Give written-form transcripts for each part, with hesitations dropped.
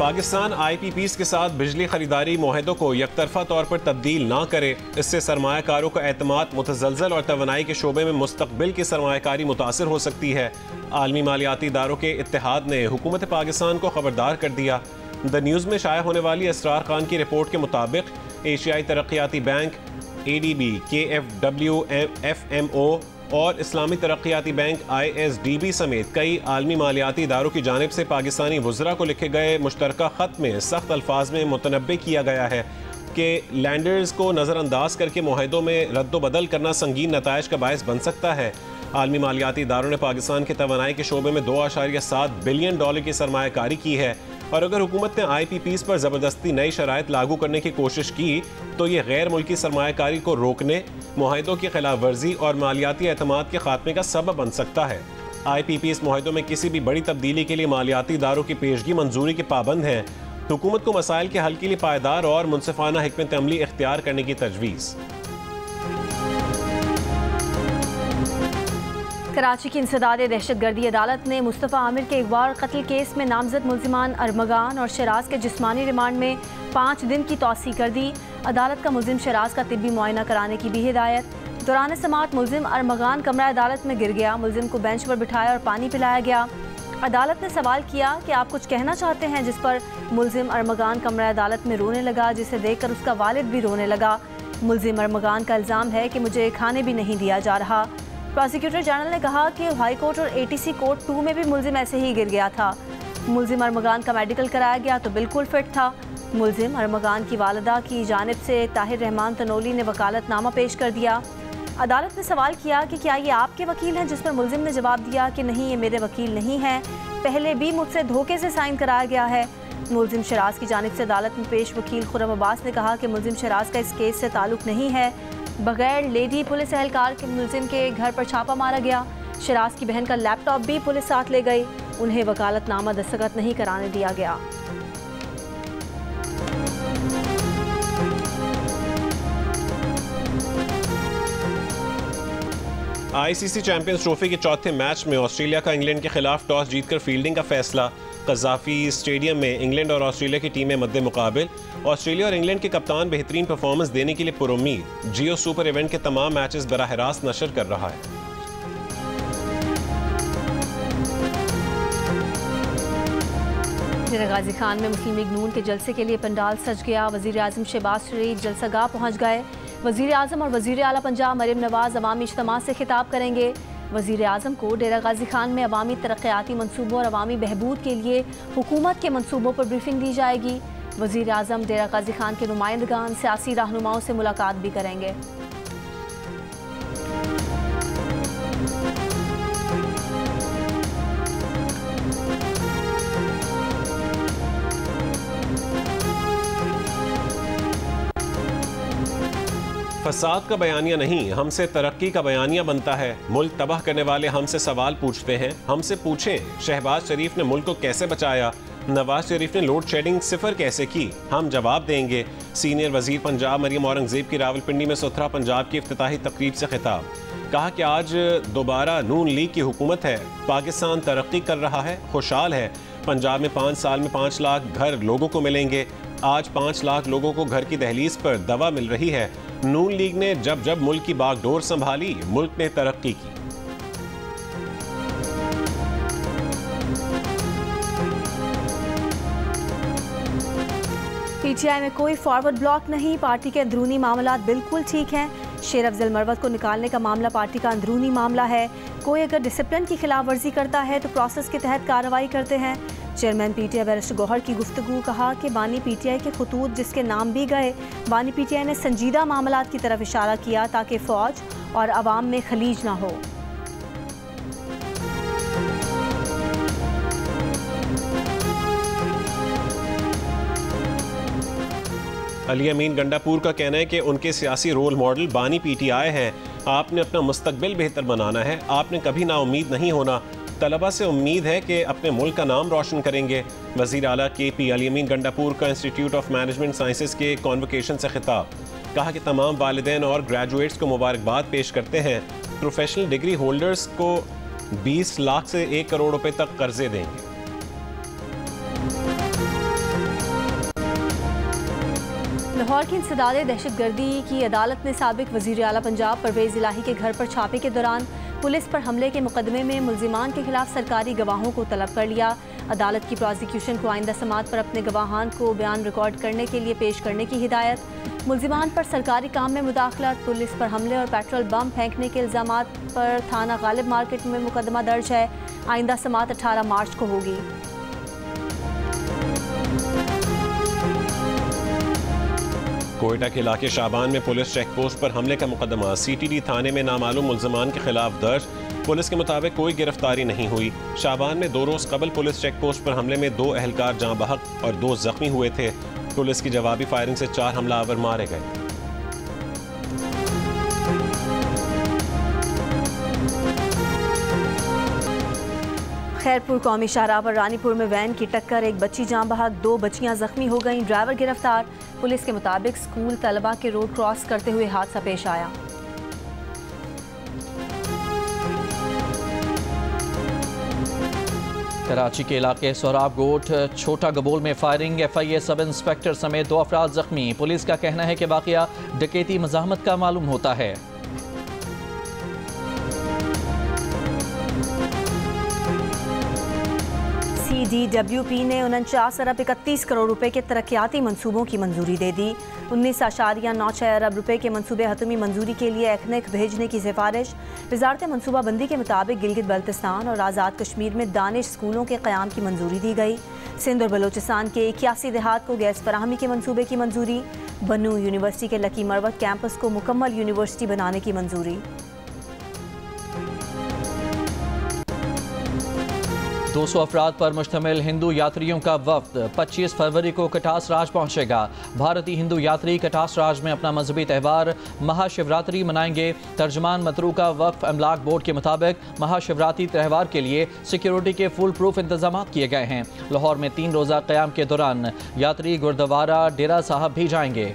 Pakistan IPPs के साथ बिजली खरीदारी मुआहदों को यकतरफा तौर पर तब्दील ना करे, इससे सरमायाकारों का एतमाद मुतज़लज़ल और तवानाई के शोबे में मुस्तक़बिल की सरमायाकारी मुतासर हो सकती है। आलमी मालियाती इदारों के इत्तेहाद ने हुकूमत पाकिस्तान को खबरदार कर दिया। द न्यूज़ में शाया होने वाली असरार खान की रिपोर्ट के मुताबिक एशियाई तरक्याती बैंक ADB, KFW, FMO और इस्लामी तरक्याती बैंक ISDB समेत कई आलमी मालियाती इदारों की जानिब से पाकिस्तानी वुज़रा को लिखे गए मुश्तरका ख़त में सख्त अल्फाज में मुतनब्बे किया गया है कि लैंडर्स को नज़रअंदाज करके मुआहदों में रद्द-ओ-बदल करना संगीन नताइज का बायस बन सकता है। आलमी मालियाती इदारों ने पाकिस्तान के तवानाई के शोबे में $2.7 बिलियन की सरमायाकारी की है और अगर हुकूमत ने IPPs पर ज़बरदस्ती नई शराइत लागू करने की कोशिश की तो ये गैर मुल्की सरमायाकारी को रोकने, मुआहदों की खिलाफ वर्जी और मालियाती एतमाद के खात्मे का सबब बन सकता है। IPPs मुआहदों में किसी भी बड़ी तब्दीली के लिए मालियाती इदारों की पेशगी मंजूरी के पाबंद हैं। हुकूमत को मसाइल के हल के लिए पायदार और मुनसिफाना हिकमत अमली इख्तियार करने की तजवीज़। कराची की इंसदादे दहशतगर्दी अदालत ने मुस्तफ़ा आमिर के अगवा और कत्ल केस में नामजद मुल्जिमान अरमगान और शराज के जिस्मानी रिमांड में 5 दिन की तौसी कर दी। अदालत का मुल्जिम शराज का तिब्बी मुआयना कराने की भी हिदायत। दौरान समाअत मुल्जिम अरमगान कमरा अदालत में गिर गया। मुल्जिम को बेंच पर बिठाया और पानी पिलाया गया। अदालत ने सवाल किया कि आप कुछ कहना चाहते हैं, जिस पर मुल्जिम अरमगान कमरा अदालत में रोने लगा, जिसे देखकर उसका वालिद भी रोने लगा। मुल्जिम अरमगान का इल्ज़ाम है कि मुझे खाने भी नहीं दिया जा रहा। प्रोसिक्यूटर जनरल ने कहा कि हाई कोर्ट और ATC कोर्ट 2 में भी मुल्जिम ऐसे ही गिर गया था। मुल्जिम अरमगान का मेडिकल कराया गया तो बिल्कुल फिट था। मुल्जिम अरमगान की वालिदा की जानिब से ताहिर रहमान तनोली ने वकालतनामा पेश कर दिया। अदालत ने सवाल किया कि क्या ये आपके वकील हैं, जिस पर मुल्जिम ने जवाब दिया कि नहीं, ये मेरे वकील नहीं हैं, पहले भी मुझसे धोखे से साइन कराया गया है। मुल्जिम शराज की जानिब से अदालत में पेश वकील खुर्रम अब्बास ने कहा कि मुल्जिम शराज का इस केस से ताल्लुक़ नहीं है। बगैर लेडी पुलिस एहलकार के मुल्जिम के घर पर छापा मारा गया। शराज की बहन का लैपटॉप भी पुलिस साथ ले गई। उन्हें वकालतनामा दस्तखत नहीं कराने दिया गया। ICC चैंपियंस ट्रॉफी के चौथे मैच में ऑस्ट्रेलिया का इंग्लैंड के खिलाफ टॉस जीतकर फील्डिंग का फैसला। कज़ाफ़ी स्टेडियम में इंग्लैंड और ऑस्ट्रेलिया की टीमें मद्दे मुकाबिल। ऑस्ट्रेलिया और इंग्लैंड के कप्तान बेहतरीन परफॉर्मेंस देने के लिए पुरुम्मीद। जियो सुपर इवेंट के तमाम मैचेस बराह रास्त नशर कर रहा है। डेरा गाजी खान में मुस्लिम लीग नून के जलसे के लिए पंडाल सज गया। वज़ीर आज़म शहबाज शरीफ जलसागाह पहुँच गए। वज़ीर आज़म और वज़ीर आला पंजाब मरीम नवाज़ अवामी इज्तिमा से खिताब करेंगे। वज़ीर आज़म को डेरा गाजी खान में अवामी तरक्याती मनसूबों और अवामी बहबूद के लिए हुकूमत के मनसूबों पर ब्रीफिंग दी जाएगी। वज़ीर आज़म डेरा गाजी खान के नुमाइंदगान, सियासी रहनुमाओं से मुलाकात भी करेंगे। फसाद का बयानिया नहीं, हमसे तरक्की का बयानिया बनता है। मुल्क तबाह करने वाले हमसे सवाल पूछते हैं, हमसे पूछें शहबाज शरीफ ने मुल्क को कैसे बचाया, नवाज शरीफ ने लोड शेडिंग सिफर कैसे की, हम जवाब देंगे। सीनियर वजीर पंजाब मरियम औरंगजेब की रावलपिंडी में सुथरा पंजाब की इफ्तिताही तकरीब से खिताब। कहा कि आज दोबारा नून लीग की हुकूमत है, पाकिस्तान तरक्की कर रहा है, खुशहाल है। पंजाब में 5 साल में 5 लाख घर लोगों को मिलेंगे। आज 5 लाख लोगों को घर की दहलीज पर दवा मिल रही है। नून लीग ने जब जब मुल्क की बागडोर संभाली, मुल्क ने तरक्की की। PTI में कोई फॉरवर्ड ब्लॉक नहीं, पार्टी के अंदरूनी मामलात बिल्कुल ठीक हैं। शेर अफजल मरवत को निकालने का मामला पार्टी का अंदरूनी मामला है। कोई अगर डिसिप्लिन की खिलाफ वर्जी करता है तो प्रोसेस के तहत कार्रवाई करते हैं। चेयरमैन PTI बैरिस्टर गौहर की गुफ्तगू। कहा कि बानी PTI के खतूत जिसके नाम भी गए, बानी PTI ने संजीदा मामलात की तरफ इशारा किया ताकि फ़ौज और अवाम में खलीज ना हो। अली अमीन गंडापुर का कहना है कि उनके सियासी रोल मॉडल बानी PTI हैं। आपने अपना मुस्तकबिल बेहतर बनाना है, आपने कभी नाउम्मीद नहीं होना। तलबा से उम्मीद है कि अपने मुल्क का नाम रोशन करेंगे। वज़ीर आला KP अली अमीन गंडापुर का इंस्टीट्यूट ऑफ मैनेजमेंट साइंसेज के कॉन्वोकेशन से खिताब। कहा कि तमाम वालिदैन और ग्रेजुएट्स को मुबारकबाद पेश करते हैं। प्रोफेशनल डिग्री होल्डर्स को 20 लाख से 1 करोड़ रुपए तक कर्जे देंगे। लाहौर की इंसदाद दहशतगर्दी की अदालत ने साबिक वज़ीर आला पंजाब परवेज़ इलाही के घर पर छापे के दौरान पुलिस पर हमले के मुकदमे में मुल्जिमान के खिलाफ सरकारी गवाहों को तलब कर लिया। अदालत की प्रोसिक्यूशन को आइंदा समात पर अपने गवाहान को बयान रिकॉर्ड करने के लिए पेश करने की हिदायत। मुल्जिमान पर सरकारी काम में मुदाखलत, पुलिस पर हमले और पेट्रोल बम फेंकने के इल्ज़ामात पर थाना गालिब मार्केट में मुकदमा दर्ज है। आइंदा समात 18 मार्च को होगी। कोयटा के इलाके शाबान में पुलिस चेक पोस्ट पर हमले का मुकदमा CTD थाने में नामालूम मुल्ज़मान के खिलाफ दर्ज। पुलिस के मुताबिक कोई गिरफ्तारी नहीं हुई। शाबान में 2 रोज़ कबल पुलिस चेक पोस्ट पर हमले में 2 अहलकार जाँ बहक और 2 जख्मी हुए थे। पुलिस की जवाबी फायरिंग से 4 हमलावर मारे गए। खैरपुर कौमी शाहराह पर रानीपुर में वैन की टक्कर, एक बच्ची जाँ बहक, 2 बच्चियां जख्मी हो गईं, ड्राइवर गिरफ्तार। पुलिस के मुताबिक स्कूल तलबा के रोड क्रॉस करते हुए हादसा पेश आया। कराची के इलाके सोहराब गोट छोटा गबोल में फायरिंग, FIA सब इंस्पेक्टर समेत 2 अफराद जख्मी। पुलिस का कहना है कि वाकया डकैती मज़ाहमत का मालूम होता है। CDWP ने 49 अरब 31 करोड़ रुपए के तरक्याती मंसूबों की मंजूरी दे दी। 19.96 अरब रुपए के मंसूबे हतमी मंजूरी के लिए ECNIC भेजने की सिफारिश। वजारत मनसूबाबंदी के मुताबिक गिलगित बल्तिस्तान और आज़ाद कश्मीर में दानिश स्कूलों के क़याम की मंजूरी दी गई। सिंध और बलोचिस्तान के 81 देहात को गैस फराहमी के मंसूबे की मंजूरी। बनू यूनिवर्सिटी के लकी मरवत कैंपस को मुकम्मल यूनिवर्सिटी बनाने की मंजूरी। 200 अफराद पर मुश्तमिल हिंदू यात्रियों का वफ्द 25 फरवरी को कटास राज पहुंचेगा। भारतीय हिंदू यात्री कटास राज में अपना मजहबी त्यौहार महाशिवरात्रि मनाएंगे। तर्जमान मतरूका वक्फ अमलाक बोर्ड के मुताबिक महाशिवरात्रि त्यौहार के लिए सिक्योरिटी के फुल प्रूफ इंतजाम किए गए हैं। लाहौर में 3 रोज़ा क़याम के दौरान यात्री गुरुद्वारा डेरा साहब भी जाएंगे।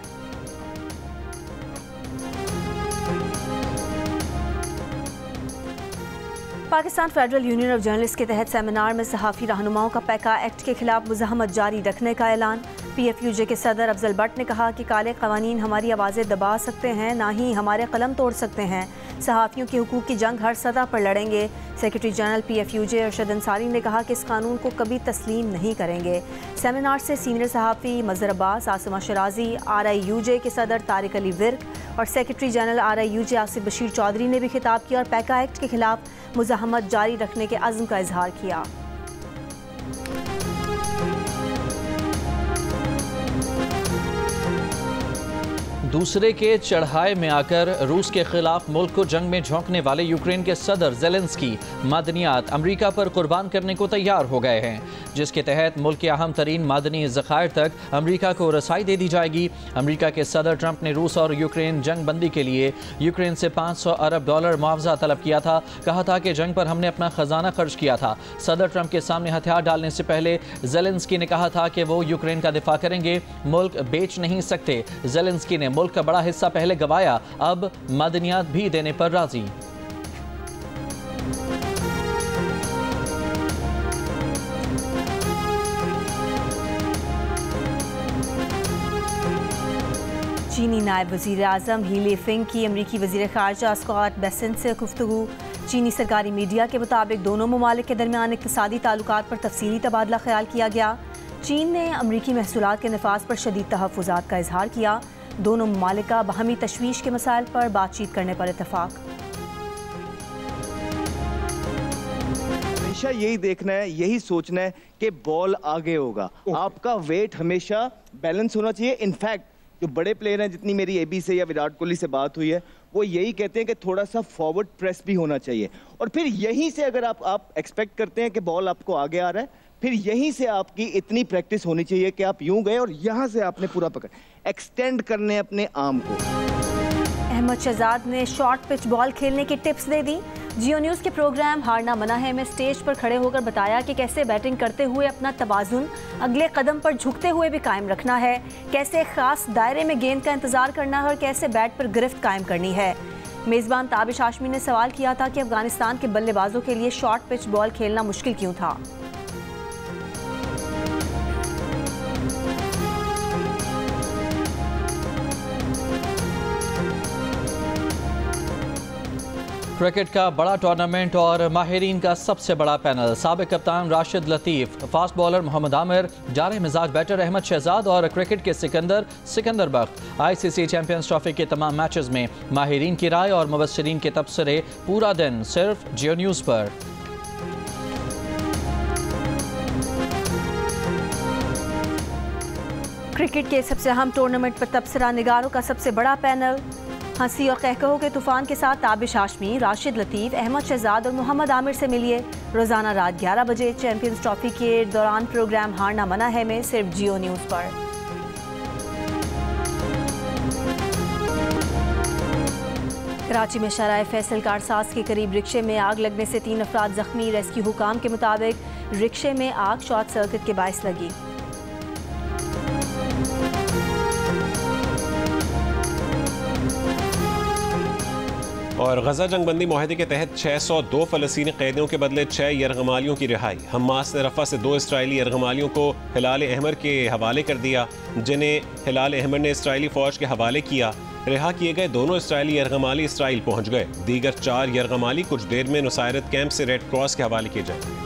Pakistan federal union of journalist के तहत सेमिनार में सहाफ़ी रहनुमाओं का पैका एक्ट के खिलाफ मुज़ाहमत जारी रखने का ऐलान। PFUJ के सदर अफजल भट्ट ने कहा कि काले क़वानीन हमारी आवाज़ें दबा सकते हैं, ना ही हमारे कलम तोड़ सकते हैं। सहाफ़ियों के हुकूक की जंग हर सतह पर लड़ेंगे। Secretary general PFUJ Arshad Ansari ने कहा कि इस कानून को कभी तस्लीम नहीं करेंगे। सेमिनार से सीनियर सहाफ़ी मज़हर अब्बास, आसिमा शराजी, RIUJ के सदर तारिक अली विर्क और secretary general RIUJ Asif Bashir Chaudhry ने भी खिताब किया और पैका एक्ट के खिलाफ मुज़ाहमत जारी रखने के अज़्म का इजहार किया। दूसरे के चढ़ाए में आकर रूस के खिलाफ मुल्क को जंग में झोंकने वाले यूक्रेन के सदर ज़ेलेंस्की मादनियात अमेरिका पर कुर्बान करने को तैयार हो गए हैं, जिसके तहत मुल्क के अहम तरीन मादनी ज़खायर तक अमेरिका को रसाई दे दी जाएगी। अमेरिका के सदर ट्रंप ने रूस और यूक्रेन जंग बंदी के लिए यूक्रेन से $500 अरब मुआवजा तलब किया था। कहा था कि जंग पर हमने अपना खजाना खर्च किया था। सदर ट्रंप के सामने हथियार डालने से पहले ज़ेलेंस्की ने कहा था कि वो यूक्रेन का दिफा करेंगे, मुल्क बेच नहीं सकते। ज़ेलेंस्की ने मुल्क का बड़ा हिस्सा पहले गवाया, अब मादनियात भी देने पर राजी। चीनी नायब वज़ीर आज़म ही लिफिंग की अमरीकी वज़ीर ख़ारजा स्कॉट बेसेंट से गुफ्तगू। चीनी सरकारी मीडिया के मुताबिक दोनों ममालिक के दरमियान इक़्तिसादी ताल्लुकात पर तफसीली तबादला ख्याल किया गया। चीन ने अमरीकी महसूलात के नफाज पर शदीद तहफ़्फ़ुज़ात का इजहार किया। दोनों ममालिक का बाहमी तशवीश के मसाइल पर बातचीत करने पर इत्तफाक। हमेशा यही देखना है, यही सोचना है कि बॉल आगे होगा। आपका वेट हमेशा बैलेंस होना चाहिए। इनफैक्ट जो बड़े प्लेयर हैं, जितनी मेरी AB से या विराट कोहली से बात हुई है, वो यही कहते हैं कि थोड़ा सा फॉरवर्ड प्रेस भी होना चाहिए। और फिर यहीं से अगर आप एक्सपेक्ट करते हैं कि बॉल आपको आगे आ रहा है, फिर यहीं से आपकी इतनी प्रैक्टिस होनी चाहिए कि आप यूं गए और यहां से आपने पूरा पकड़ एक्सटेंड करने अपने आर्म को। अहमद शहजाद ने शॉर्ट पिच बॉल खेलने की टिप्स दे दी। जियो न्यूज़ के प्रोग्राम हारना मना है में स्टेज पर खड़े होकर बताया कि कैसे बैटिंग करते हुए अपना तवाज़ुन अगले कदम पर झुकते हुए भी कायम रखना है, कैसे खास दायरे में गेंद का इंतजार करना है और कैसे बैट पर गिरफ्त कायम करनी है। मेज़बान ताबिश हाशमी ने सवाल किया था कि अफगानिस्तान के बल्लेबाजों के लिए शॉर्ट पिच बॉल खेलना मुश्किल क्यों था। क्रिकेट का बड़ा टूर्नामेंट और माहिरीन का सबसे बड़ा पैनल। साबिक कप्तान राशिद लतीफ़, फास्ट बॉलर मोहम्मद आमिर, जारे मिजाज बैटर अहमद शहजाद और क्रिकेट के सिकंदर बख्त। ICC चैंपियंस ट्रॉफी के तमाम मैचेस में माहिरीन की राय और मुबस्सिरीन के तबसरे पूरा दिन सिर्फ जियो न्यूज़ पर। क्रिकेट के सबसे अहम टूर्नामेंट पर तबसरा निगारों का सबसे बड़ा पैनल। हंसी और कहकहों के तूफान के साथ ताबिश हाशमी, राशिद लतीफ़, अहमद शहजाद और मोहम्मद आमिर से मिलिए। रोज़ाना रात 11 बजे चैंपियंस ट्रॉफी के दौरान प्रोग्राम हारना मना है में सिर्फ जियो न्यूज़ पर। कराची में शराय फैसल कारसाज के करीब रिक्शे में आग लगने से 3 अफराद जख्मी। रेस्क्यू हुकाम के मुताबिक रिक्शे में आग शॉर्ट सर्किट के बायस लगी। और गजा जंगबंदी मुआहदे के तहत 602 फ़लस्तीनी कैदियों के बदले 6 यरगमालियों की रिहाई। हमास ने रफ़ा से 2 इसराइली यरगमालियों को हिलाल अहमर के हवाले कर दिया, जिन्हें हिलाल अहमर ने इसराइली फ़ौज के हवाले किया। रिहा किए गए दोनों इसराइली यरगमाली इसराइल पहुँच गए। दीगर 4 यरगमाली कुछ देर में नुसायरत कैंप से रेड क्रॉस के हवाले किए जाएंगे।